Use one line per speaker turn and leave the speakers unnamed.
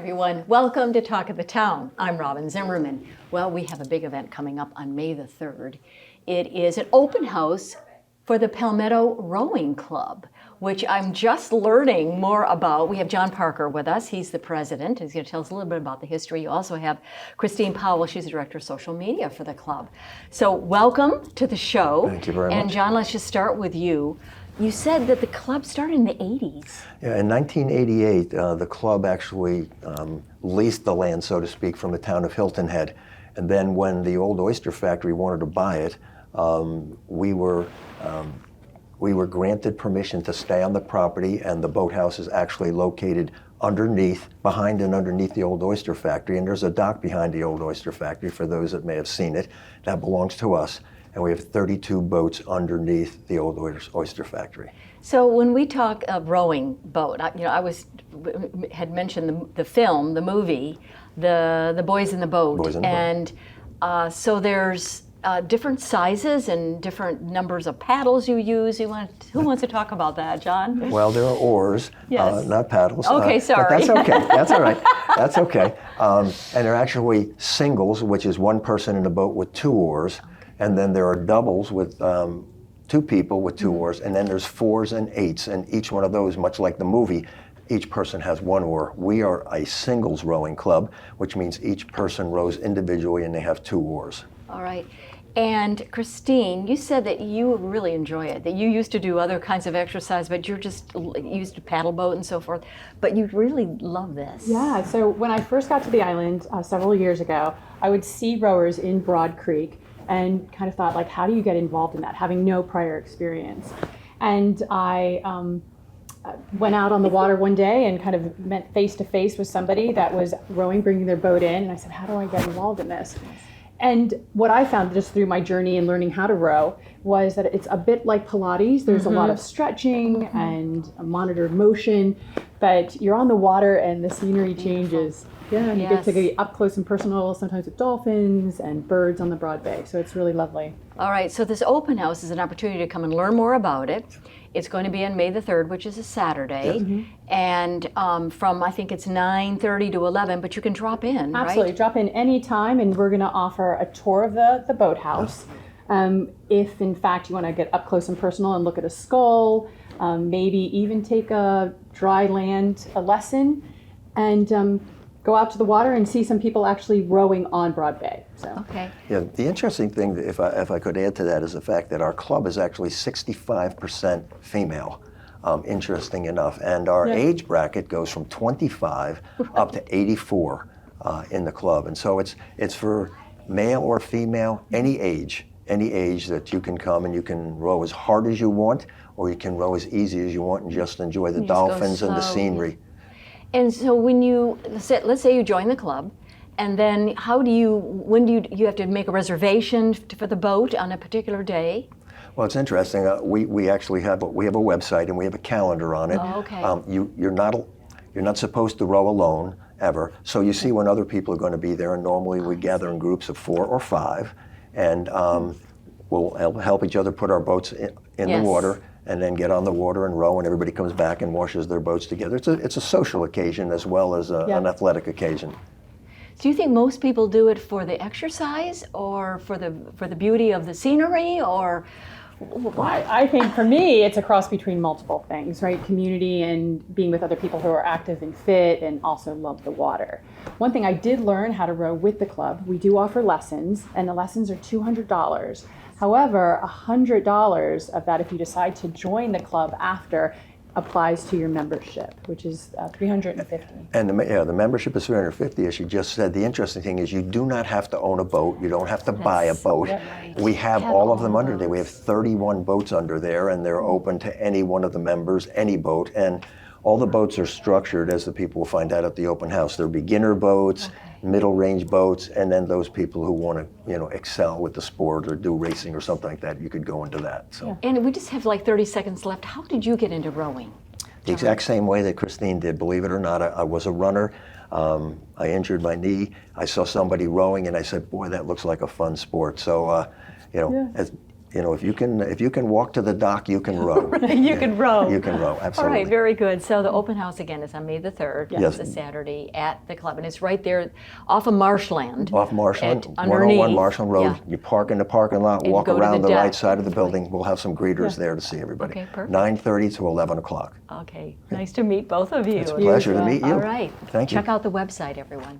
everyone. Welcome to Talk of the Town. I'm Robyn Zimmerman. Well, we have a big event coming up on May the 3rd. It is an open house for the Palmetto Rowing Club, which I'm just learning more about. We have John Parker with us. He's the president. He's going to tell us a little bit about the history. You also have Christine Powell. She's the director of social media for the club. So welcome to the show.
Thank you very much.
And John, let's just start with you. You said that the club started in the 80s.
Yeah, in 1988, the club actually leased the land, so to speak, from the town of Hilton Head. And then when the old oyster factory wanted to buy it, we were granted permission to stay on the property, and the boathouse is actually located behind and underneath the old oyster factory. And there's a dock behind the old oyster factory, for those that may have seen it. That belongs to us. And we have 32 boats underneath the old oyster factory.
So when we talk of rowing boat, I had mentioned the film, the movie, the Boys in the Boat.
Boys in the
Boat. And so there's different sizes and different numbers of paddles you use. Who wants to talk about that, John?
Well, there are oars,
yes.
Not paddles.
Okay, sorry.
But that's okay. That's all right. That's okay. And they're actually singles, which is one person in the boat with two oars. And then there are doubles with two people with two oars, and then there's fours and eights, and each one of those, much like the movie, each person has one oar. We are a singles rowing club, which means each person rows individually and they have two oars.
All right. And Christine, you said that you really enjoy it, that you used to do other kinds of exercise, but you used to paddle boat and so forth, but you really love this.
Yeah, so when I first got to the island several years ago, I would see rowers in Broad Creek and kind of thought, like, how do you get involved in that, having no prior experience? And I went out on the water one day and kind of met face to face with somebody that was rowing, bringing their boat in, and I said, how do I get involved in this? And what I found just through my journey and learning how to row was that it's a bit like Pilates. There's a lot of stretching and monitored motion, but you're on the water and the scenery changes. Yeah, and you get to get up close and personal, sometimes with dolphins and birds on the Broad Bay. So it's really lovely.
All right, so this open house is an opportunity to come and learn more about it. It's going to be on May the 3rd, which is a Saturday. Yes. And from, I think it's 9:30 to 11, but you can drop in,
Absolutely,
right?
Drop in any time, and we're going to offer a tour of the boathouse. If, in fact, you want to get up close and personal and look at a skull, maybe even take a dry land lesson, and go out to the water and see some people actually rowing on Broad Bay. So.
Okay.
Yeah, the interesting thing, if I could add to that, is the fact that our club is actually 65% female, interesting enough. And our age bracket goes from 25 up to 84 in the club. And so it's for male or female, any age that you can come and you can row as hard as you want, or you can row as easy as you want and just enjoy the dolphins and the scenery.
And so when let's say you join the club, and then when do you have to make a reservation for the boat on a particular day?
Well, it's interesting. We actually have a website and we have a calendar on it.
Oh, okay.
You're not supposed to row alone ever. So you see when other people are going to be there, and normally we gather in groups of 4 or 5, and we'll help each other put our boats in the water, and then get on the water and row, and everybody comes back and washes their boats together. It's a social occasion as well as an athletic occasion.
Do you think most people do it for the exercise, or for the beauty of the scenery, or?
I think for me, it's a cross between multiple things, right? Community and being with other people who are active and fit and also love the water. One thing I did learn how to row with the club, we do offer lessons, and the lessons are $200. However, $100 of that, if you decide to join the club after, applies to your membership, which is $350.
And the membership is $350, as you just said. The interesting thing is you do not have to own a boat. You don't have to buy a boat.
Right.
We have all of them under there. We have 31 boats under there, and they're open to any one of the members, any boat. And all the boats are structured, as the people will find out at the open house. They're beginner boats, middle range boats, and then those people who want to, excel with the sport or do racing or something like that, you could go into that. So.
Yeah. And we just have like 30 seconds left. How did you get into rowing?
The exact same way that Christine did. Believe it or not, I was a runner. I injured my knee. I saw somebody rowing, and I said, "Boy, that looks like a fun sport." So, if you can walk to the dock, you can row.
You can row.
You can row,
All
absolutely.
right, very good. So the open house again is on May the 3rd.
Yes.
It's a Saturday at the club, and it's right there off of Marshland.
Off Marshland,
And
101
underneath,
Marshland Road.
yeah.
You park in the parking lot,
And
walk
go to
around
the
the right
deck.
side of the building. We'll have some greeters there to see everybody.
Okay, perfect.
9:30 to 11 o'clock.
Okay, nice to meet both of you.
It's a pleasure to meet you.
All right,
Thank you.
check out the website, everyone.